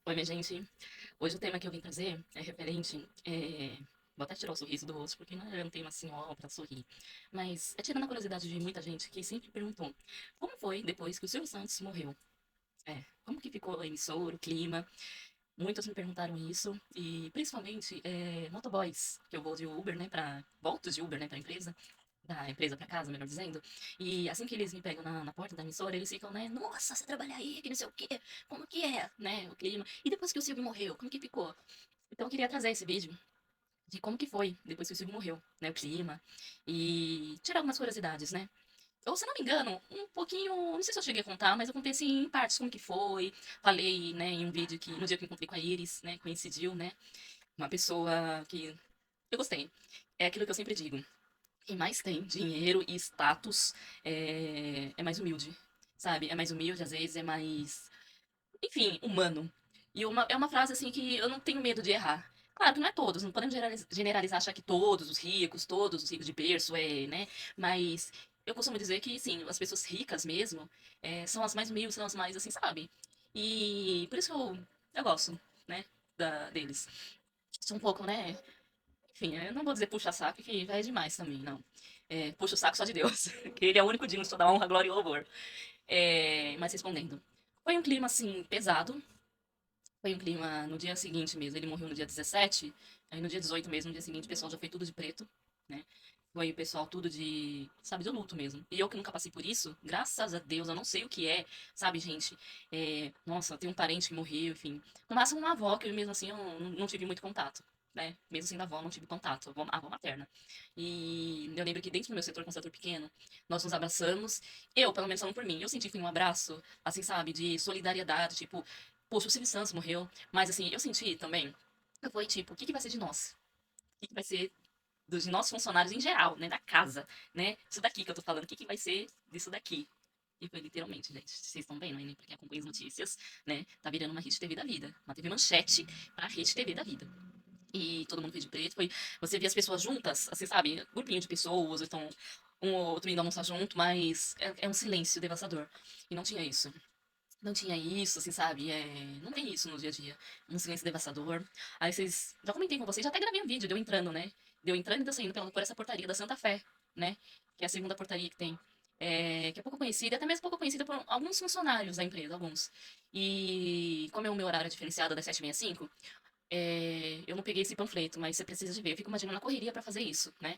Oi, minha gente. Hoje o tema que eu vim trazer é referente. Vou até tirar o sorriso do rosto, porque não é um tema assim, ó, pra sorrir. Mas é tirando a curiosidade de muita gente que sempre perguntou: como foi depois que o Silvio Santos morreu? Como que ficou a emissora, o clima? Muitos me perguntaram isso, e principalmente motoboys, que eu vou de Uber, né, volto de Uber, né, pra empresa. Da empresa pra casa, melhor dizendo. E assim que eles me pegam na porta da emissora, eles ficam, né? Nossa, você trabalha aí, que não sei o quê. Como que é, né? O clima. E depois que o Silvio morreu, como que ficou? Então eu queria trazer esse vídeo de como que foi depois que o Silvio morreu, né? O clima. E tirar algumas curiosidades, né? Ou, se não me engano, um pouquinho. Não sei se eu cheguei a contar, mas eu contei assim em partes como que foi. Falei, né, em um vídeo que no dia que eu encontrei com a Iris, né? Coincidiu, né? Uma pessoa que eu gostei. É aquilo que eu sempre digo. Quem mais tem dinheiro e status é mais humilde, sabe? É mais humilde, às vezes é mais, enfim, humano. E é uma frase assim que eu não tenho medo de errar. Claro que não é todos, não podemos generalizar, achar que todos os ricos de berço né? Mas eu costumo dizer que, sim, as pessoas ricas mesmo são as mais humildes, são as mais, assim, sabe? E por isso que eu gosto, né, deles. São um pouco, né, enfim, eu não vou dizer puxa-saco, que já é demais também, não. Puxa o saco só de Deus, que ele é o único digno de toda honra, glória e louvor. Mas respondendo, foi um clima, assim, pesado. Foi um clima no dia seguinte mesmo. Ele morreu no dia 17, aí no dia 18 mesmo, no dia seguinte, o pessoal já foi tudo de preto, né? Foi o pessoal tudo de, sabe, de luto mesmo. E eu que nunca passei por isso, graças a Deus, eu não sei o que é, sabe, gente? Nossa, tem um parente que morreu, enfim. No máximo uma avó, que eu mesmo assim eu não tive muito contato, né? Mesmo sendo avó, não tive contato, a avó materna. E eu lembro que dentro do meu setor, com um setor pequeno, nós nos abraçamos. Eu, pelo menos falando por mim, eu senti que foi um abraço, assim, sabe, de solidariedade, tipo, poxa, o Silvio Santos morreu, mas assim, eu senti também, foi tipo, o que que vai ser de nós? O que que vai ser dos nossos funcionários em geral, né, da casa, né? Isso daqui que eu tô falando, o que que vai ser disso daqui? E foi literalmente, gente, vocês estão vendo, né, porque acompanha as notícias, né, tá virando uma rede TV da vida, uma TV manchete pra rede TV da vida. E todo mundo foi de preto, você via as pessoas juntas, assim, sabe, grupinho de pessoas, então um ou outro indo almoçar junto, mas é um silêncio devastador. E não tinha isso. Não tinha isso, assim, sabe? Não tem isso no dia a dia. Um silêncio devastador. Aí vocês. Já comentei com vocês, já até gravei um vídeo, deu entrando, né? Deu entrando e deu saindo por essa portaria da Santa Fé, né? Que é a segunda portaria que tem. Que é pouco conhecida, até mesmo pouco conhecida por alguns funcionários da empresa, alguns. E como é o meu horário diferenciado das 7h65, eu não peguei esse panfleto, mas você precisa de ver. Eu fico imaginando a correria pra fazer isso, né?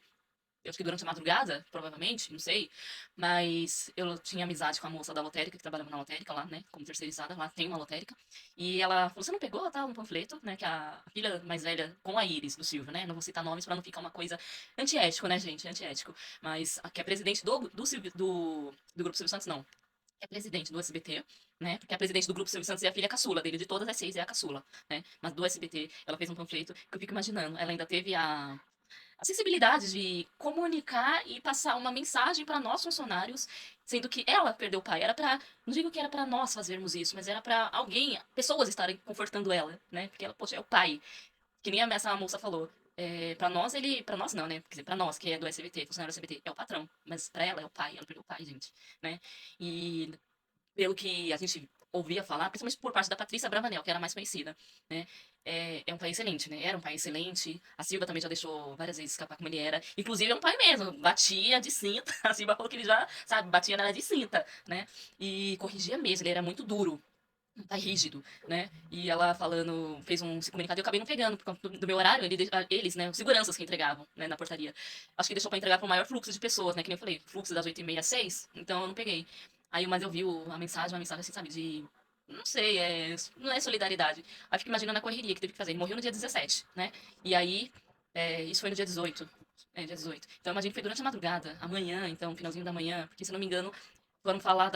Eu acho que durante a madrugada, provavelmente, não sei. Mas eu tinha amizade com a moça da lotérica, que trabalhava na lotérica lá, né? Como terceirizada, lá tem uma lotérica. E ela falou: você não pegou, tá? Um panfleto, né? Que a filha mais velha, com a Iris, do Silvio, né? Não vou citar nomes pra não ficar uma coisa antiético, né, gente? Antiético. Mas a que é presidente do, Silvio, do Grupo Silvio Santos, não. Que é presidente do SBT, né? Porque a presidente do Grupo Silvio Santos é a filha caçula dele, de todas as seis é a caçula, né? Mas do SBT, ela fez um panfleto que eu fico imaginando. Ela ainda teve a sensibilidade de comunicar e passar uma mensagem para nós funcionários, sendo que ela perdeu o pai. Era para, não digo que era para nós fazermos isso, mas era para alguém, pessoas estarem confortando ela, né? Porque ela, poxa, é o pai. Que nem essa moça falou. Pra nós, pra nós não, né? Quer dizer, pra nós, que é do SBT, funcionário do SBT, é o patrão. Mas pra ela é o pai, ela perdeu o pai, gente, né? E pelo que a gente ouvia falar, principalmente por parte da Patrícia Bravanel, que era a mais conhecida, né? É um pai excelente, né? Era um pai excelente. A Silva também já deixou várias vezes escapar como ele era. Inclusive, é um pai mesmo. Batia de cinta. A Silva falou que ele já, sabe, batia nela de cinta, né? E corrigia mesmo. Ele era muito duro. Um pai rígido, né? E ela falando, fez um comunicado e eu acabei não pegando, por conta do meu horário, eles, né, os seguranças que entregavam, né, na portaria. Acho que deixou pra entregar pro maior fluxo de pessoas, né, que nem eu falei, fluxo das 8h30 às 6, então eu não peguei. Mas eu vi a mensagem, uma mensagem assim, sabe, de, não sei, não é solidariedade. Aí fico imaginando a correria que teve que fazer. Ele morreu no dia 17, né? E aí, isso foi no dia 18. Dia 18. Então, imagino que foi durante a madrugada, amanhã, então, finalzinho da manhã, porque se não me engano, foram falar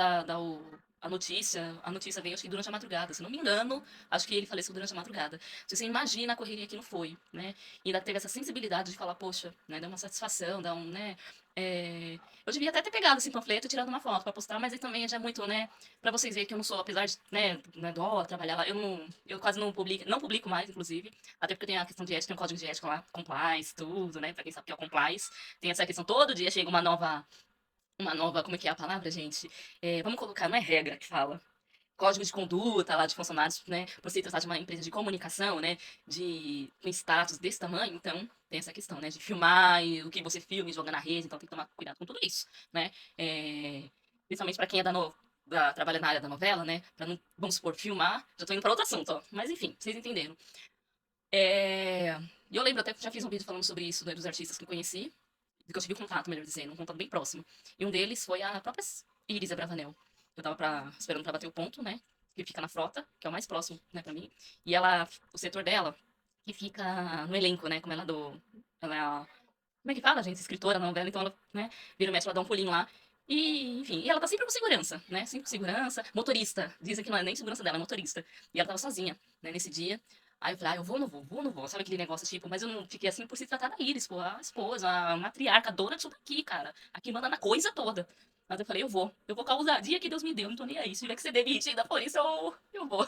a notícia veio acho que durante a madrugada, se não me engano, acho que ele faleceu durante a madrugada. Você imagina a correria que não foi, né? E ainda teve essa sensibilidade de falar, poxa, né, dá uma satisfação, dá um, né? Eu devia até ter pegado esse panfleto e tirado uma foto pra postar, mas aí também já é muito, né, pra vocês verem que eu não sou, apesar de, né, dó, trabalhar lá, eu quase não publico mais, inclusive, até porque tem a questão de ética, tem um código de ética lá, compliance, tudo, né, pra quem sabe o que é o compliance, tem essa questão, todo dia chega uma nova, como é que é a palavra, gente? Vamos colocar, não é regra que fala. código de conduta lá de funcionários, né, por se tratar de uma empresa de comunicação, né, com status desse tamanho, então tem essa questão, né, de filmar e o que você filma e joga na rede, então tem que tomar cuidado com tudo isso, né, principalmente para quem é trabalha na área da novela, né, para não, vamos supor, filmar, já tô indo para outro assunto, ó, mas enfim, vocês entenderam. E eu lembro até que já fiz um vídeo falando sobre isso, né, dos artistas que eu conheci, que eu tive contato, melhor dizendo, um contato bem próximo. E um deles foi a própria Iris Abravanel. Eu tava esperando pra bater o ponto, né? Que fica na frota, que é o mais próximo, né, pra mim. E ela, o setor dela, que fica no elenco, né? Como ela é do. Ela é a. Como é que fala, gente? Escritora na novela, então ela, né, vira o mestre, ela dá um pulinho lá. E, enfim, e ela tá sempre com segurança, né? Sempre com segurança. Motorista. Dizem que não é nem segurança dela, é motorista. E ela tava sozinha, né, nesse dia. Aí eu falei, ah, eu vou, não vou, vou, não vou. Sabe aquele negócio, tipo, mas eu não fiquei assim por se tratar da Iris, pô, a esposa, a matriarca, a dona disso daqui, cara. A que manda na coisa toda. Mas eu falei, eu vou com a ousadia que Deus me deu, não tô nem aí. Se tiver que ser demitida por isso, eu vou.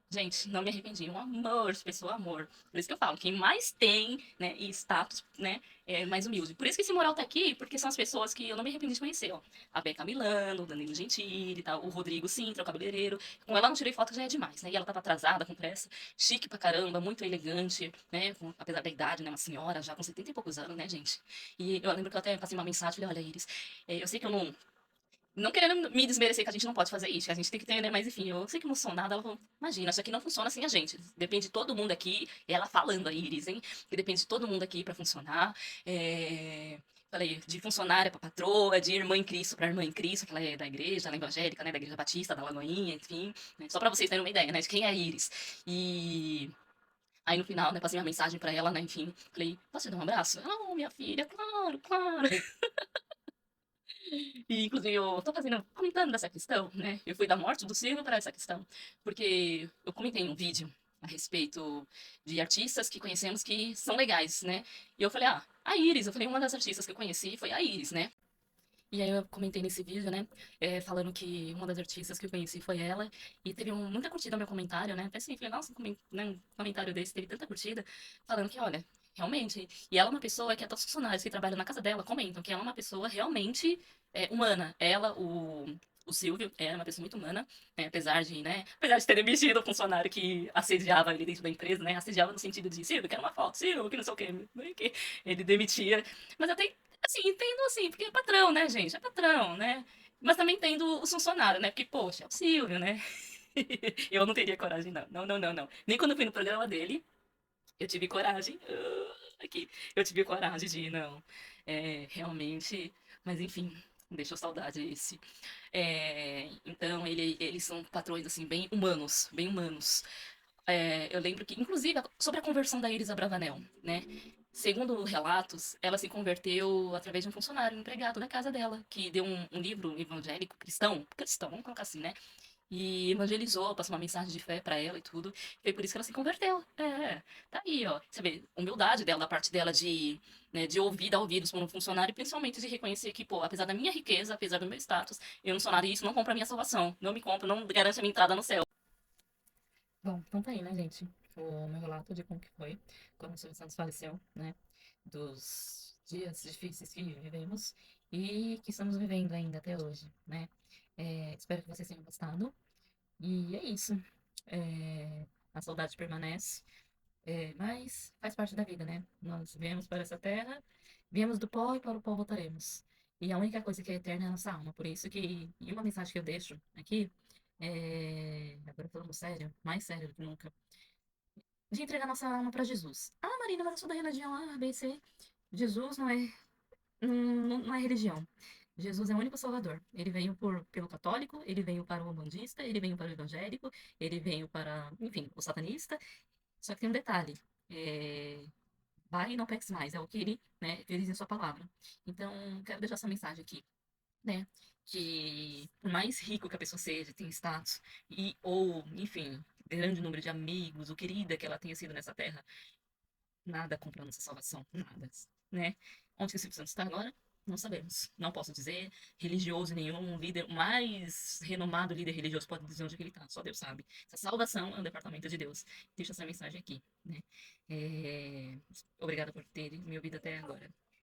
Gente, não me arrependi. Um amor, pessoa, amor. Por isso que eu falo, quem mais tem, né, e status, né, é mais humilde. Por isso que esse moral tá aqui, porque são as pessoas que eu não me arrependi de conhecer, ó. A Beca Milano, o Danilo Gentili, tá, o Rodrigo Sintra, o cabeleireiro. Com ela não tirei foto, já é demais, né? E ela tava atrasada, com pressa, chique pra caramba, muito elegante, né, apesar da idade, né, uma senhora já com 70 e poucos anos, né, gente? E eu lembro que eu até passei uma mensagem, falei, olha, Iris, eu sei que eu não querendo me desmerecer que a gente não pode fazer isso, que a gente tem que ter, né? Mas enfim, eu sei que não sou nada. Ela falou, imagina, isso aqui não funciona sem a gente. Depende de todo mundo aqui. Ela falando a Iris, hein? Que depende de todo mundo aqui pra funcionar. Falei, de funcionária pra patroa, de irmã em Cristo pra irmã em Cristo, que ela é da igreja, ela é evangélica, né? Da igreja batista, da Lagoinha, enfim. Né? Só pra vocês terem uma ideia, né? De quem é a Iris. E aí no final, né? Passei uma mensagem pra ela, né? Enfim, falei, posso te dar um abraço? Ela, oh, minha filha, claro, claro. E, inclusive, eu tô comentando dessa questão, né? Eu fui da morte do Silvio para essa questão, porque eu comentei um vídeo a respeito de artistas que conhecemos que são legais, né? E eu falei, ah, a Iris, eu falei, uma das artistas que eu conheci foi a Iris, né? E aí eu comentei nesse vídeo, né, falando que uma das artistas que eu conheci foi ela, e teve muita curtida no meu comentário, né, até assim, falei, nossa, né, um comentário desse teve tanta curtida, falando que, olha, realmente, e ela é uma pessoa que até os funcionários que trabalham na casa dela comentam que ela é uma pessoa realmente humana. Ela, o Silvio, é uma pessoa muito humana, né, apesar de ter demitido o funcionário que assediava ele dentro da empresa, né, assediava no sentido de, Silvio, quero uma foto, Silvio, que não sei o quê, que ele demitia, mas até assim, entendo assim, porque é patrão, né, gente? É patrão, né? Mas também entendo os funcionários, né? Porque, poxa, é o Silvio, né? Eu não teria coragem, não. Não, não, não, não. Nem quando eu fui no programa dele, eu tive coragem. Aqui, eu tive coragem de ir, não. Realmente. Mas, enfim, deixou saudade esse. Então, eles são patrões, assim, bem humanos, bem humanos. Eu lembro que, inclusive, sobre a conversão da Iris Abravanel, né? Segundo relatos, ela se converteu através de um funcionário, um empregado da casa dela, que deu um livro evangélico cristão, vamos colocar assim, né? E evangelizou, passou uma mensagem de fé pra ela e tudo. Foi por isso que ela se converteu. Tá aí, ó. Você vê, humildade dela, da parte dela de, né, de ouvir, dar ouvidos para um funcionário, e principalmente de reconhecer que, pô, apesar da minha riqueza, apesar do meu status, eu não sou nada e isso não compra a minha salvação. Não me compra, não garante a minha entrada no céu. Bom, então tá aí, né, gente? O meu relato de como que foi quando o Silvio Santos faleceu, né? Dos dias difíceis que vivemos e que estamos vivendo ainda até hoje, né? Espero que vocês tenham gostado. E é isso. A saudade permanece, mas faz parte da vida, né? Nós viemos para essa terra, viemos do pó e para o pó voltaremos. E a única coisa que é eterna é a nossa alma. Por isso que, e uma mensagem que eu deixo aqui, agora falando sério, mais sério do que nunca, de entregar nossa alma para Jesus. Ah, Marina, mas eu sou da religião A, B, C. Jesus não é religião. Jesus é o único salvador. Ele veio pelo católico, ele veio para o umbandista, ele veio para o evangélico, ele veio para, enfim, o satanista. Só que tem um detalhe. É, vai e não peques mais. É o que ele, né, ele diz em sua palavra. Então, quero deixar essa mensagem aqui, né? Que por mais rico que a pessoa seja, tenha status, ou, enfim, grande número de amigos, ou querida que ela tenha sido nessa terra, nada compra a nossa salvação, nada, né? Onde que o Espírito Santo está agora? Não sabemos. Não posso dizer. Religioso nenhum, líder, o mais renomado líder religioso pode dizer onde que ele está. Só Deus sabe. Essa salvação é um departamento de Deus. Deixa essa mensagem aqui, né? Obrigada por ter me ouvido até agora.